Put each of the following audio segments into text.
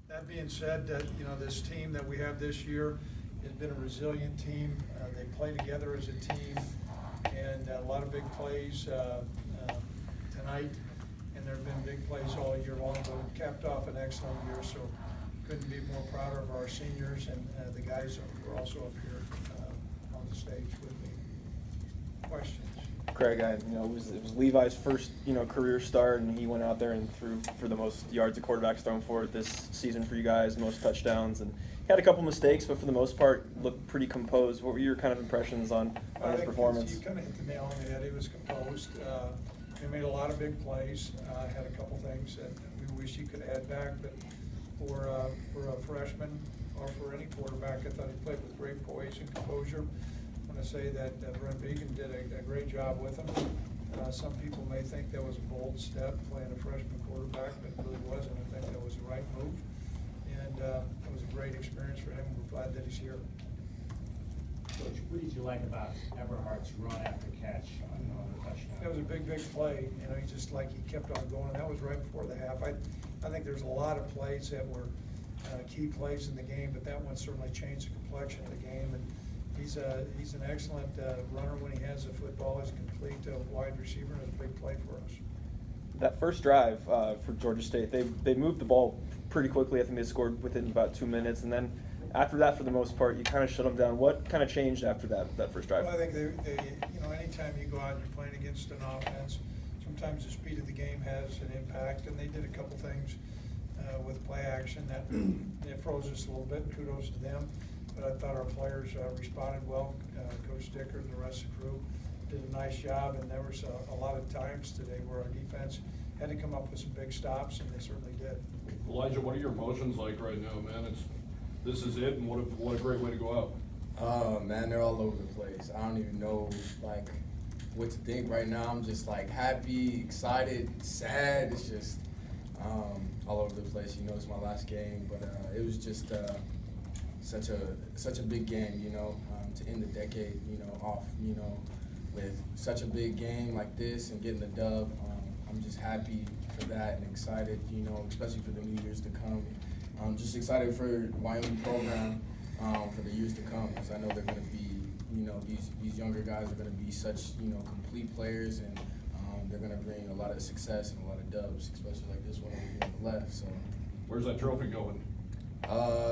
That being said, this team that we have this year has been a resilient team. They play together as a team, and a lot of big plays tonight, and there have been big plays all year long, but we capped off an excellent year, so couldn't be more prouder of our seniors and the guys who are also up here on the stage with me. Questions? Craig, it was Levi's first career start, and he went out there and threw for the most yards a quarterback's thrown for it this season for you guys, most touchdowns, and he had a couple mistakes, but for the most part looked pretty composed. What were your kind of impressions on his performance? You kind of hit the nail on the head. He was composed. He made a lot of big plays. Had a couple things that we wish he could add back, but for a freshman or for any quarterback, I thought he played with great poise and composure. I say that Brent Beacon did a great job with him. Some people may think that was a bold step, playing a freshman quarterback, but it really wasn't. I think that was the right move, and it was a great experience for him. We're glad that he's here. Coach, what did you like about Everhart's run after catch on the touchdown? That was a big play. He just he kept on going, and that was right before the half. I think there's a lot of plays that were key plays in the game, but that one certainly changed the complexion of the game. And he's an excellent runner when he has the football. He's a complete wide receiver, and it's a big play for us. That first drive for Georgia State, they moved the ball pretty quickly. I think they scored within about 2 minutes, and then after that, for the most part, you kind of shut them down. What kind of changed after that first drive? Well, I think they anytime you go out and you're playing against an offense, sometimes the speed of the game has an impact, and they did a couple things with play action that it froze us a little bit. Kudos to them. But I thought our players responded well. Coach Dicker and the rest of the crew did a nice job, and there was a lot of times today where our defense had to come up with some big stops, and they certainly did. Elijah, what are your emotions like right now, man? This is it, and what a great way to go out. Man, they're all over the place. I don't even know what to think right now. I'm just happy, excited, sad. It's just all over the place. It's my last game, but it was just such a big game, to end the decade, off, with such a big game like this and getting the dub. I'm just happy for that and excited, especially for the new years to come. I'm just excited for the Wyoming program for the years to come, because I know they're going to be, these younger guys are going to be such, complete players, and they're going to bring a lot of success and a lot of dubs, especially like this one over here on the left. So, where's that trophy going?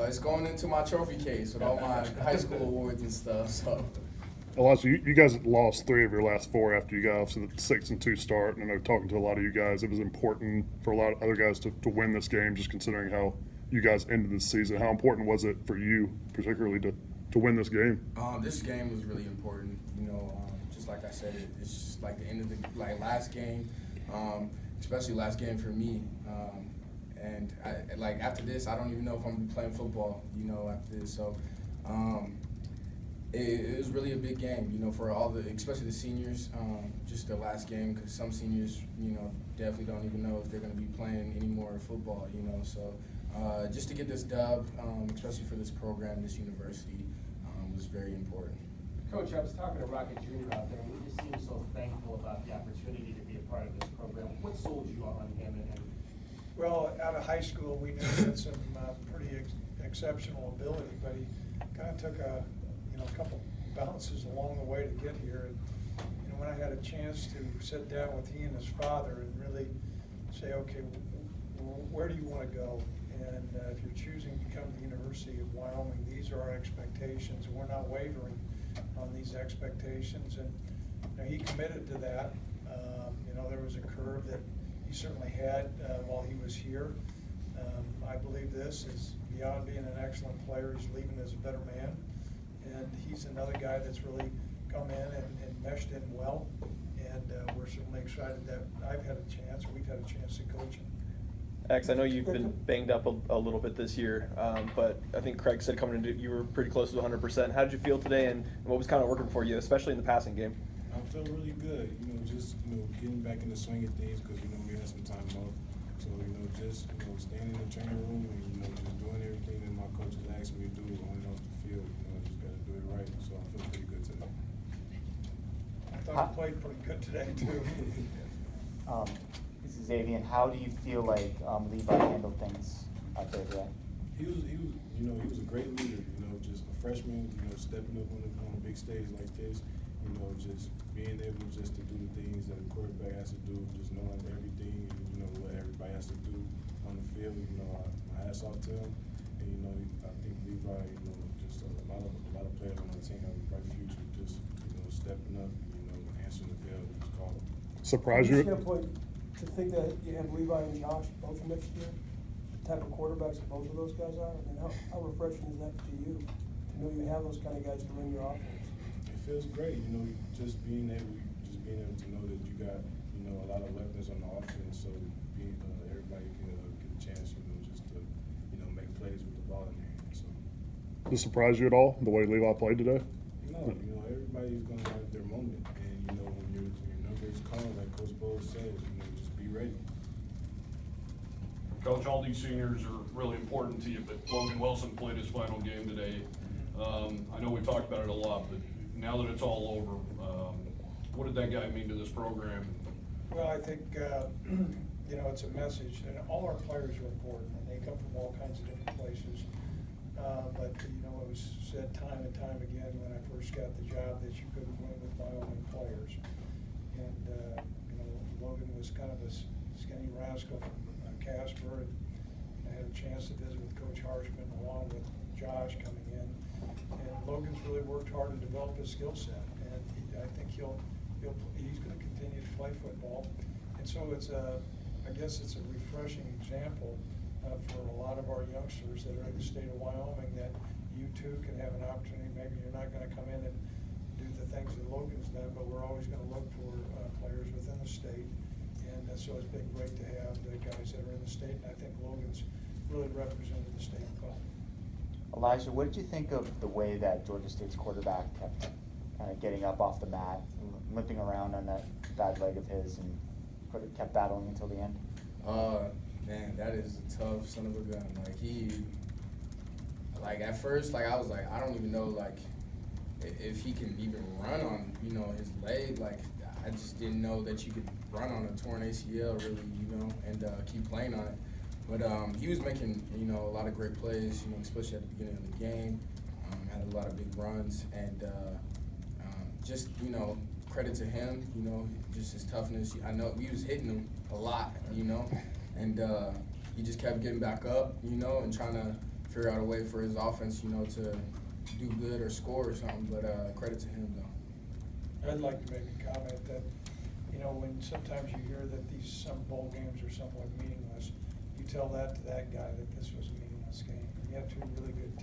It's going into my trophy case with all my high school awards and stuff. So, Elijah, you guys lost 3 of your last 4 after you got off to the 6-2 start. And I know, talking to a lot of you guys, it was important for a lot of other guys to win this game, just considering how you guys ended this season. How important was it for you, particularly, to win this game? This game was really important. Just like I said, it's just like the end of the last game, especially last game for me. And after this, I don't even know if I'm gonna be playing football, after this. So it was really a big game, for all especially the seniors, just the last game, because some seniors, definitely don't even know if they're gonna be playing any more football, So just to get this dub, especially for this program, this university, was very important. Coach, I was talking to Rocket Jr. out there, and he just seems so thankful about the opportunity to be a part of this program. What sold you on him? Well, out of high school, we knew he had some pretty exceptional ability, but he kind of took a couple bounces along the way to get here. And when I had a chance to sit down with he and his father and really say, okay, where do you want to go? And if you're choosing to come to the University of Wyoming, these are our expectations, and we're not wavering on these expectations. And he committed to that. There was a curve that he certainly had while he was here. I believe this is beyond being an excellent player. He's leaving as a better man, and he's another guy that's really come in and meshed in well. And we're certainly excited that we've had a chance to coach him. X, I know you've been banged up a little bit this year, but I think Craig said coming into you were pretty close to 100%. How did you feel today, and what was kind of working for you, especially in the passing game? I felt really good, just getting back in the swing of things, because we had some time off. So just staying in the training room and just doing everything that my coaches asked me to do on and off the field. Just got to do it right. So I feel pretty good today. I thought he played pretty good today too. Xazavian, how do you feel like Levi handled things out there today? He was, you know, he was a great leader. You know, just a freshman. You know, stepping up on a big stage like this. You know, just being able just to do the things that a quarterback has to do. Just knowing everything and you know what everybody has to do on the field. You know, my hats off to him. And you know, I think Levi. You know, just a lot of players on the team have a bright future. Just you know, stepping up. You know, answering the bell that was called. Surprise you? To think that you have Levi and Josh both next year, the type of quarterbacks that both of those guys are, I mean, how refreshing is that to you, to know you have those kind of guys to run your offense? It feels great, you know, just being able to know that you got, you know, a lot of weapons on the offense, so everybody can get a chance, you know, just to, you know, make plays with the ball in their hand. So Does it surprise you at all the way Levi played today? no, you know, everybody's gonna have their moment, and you know, when your number is called, like Coach Bohl says, you know, just be ready. Coach, all these seniors are really important to you, but Logan Wilson played his final game today. I know we talked about it a lot, but now that it's all over, what did that guy mean to this program? Well, I think, you know, it's a message, and all our players are important, and they come from all kinds of different places. But, you know, it was said time and time again when I first got the job that you couldn't win with Wyoming players. And, you know, Logan was kind of a skinny rascal from Casper, and I had a chance to visit with Coach Harshman along with Josh coming in. And Logan's really worked hard to develop his skill set, and I think he's going to continue to play football. And so I guess it's a refreshing example for a lot of our youngsters that are in the state of Wyoming that you too can have an opportunity. Maybe you're not going to come in and do the things that Logan's done, but we're always going to look for players within the state. And so it's been great to have the guys that are in the state, and I think Logan's really represented the state well. Elijah, what did you think of the way that Georgia State's quarterback kept kind of getting up off the mat, limping around on that bad leg of his, and kept battling until the end? Man, that is a tough son of a gun. Like at first, like I was like, I don't even know like if he can even run on, you know, his leg. Like I just didn't know that you could run on a torn ACL really, you know, and keep playing on it. But he was making, you know, a lot of great plays, you know, especially at the beginning of the game. Had a lot of big runs, and just, you know, credit to him, you know, just his toughness. I know he was hitting him a lot, you know, and he just kept getting back up, you know, and trying to figure out a way for his offense, you know, to do good or score or something. But credit to him, though. I'd like to make a comment that, you know, when sometimes you hear that some bowl games are somewhat meaningless, you tell that to that guy that this was a meaningless game. You have two really good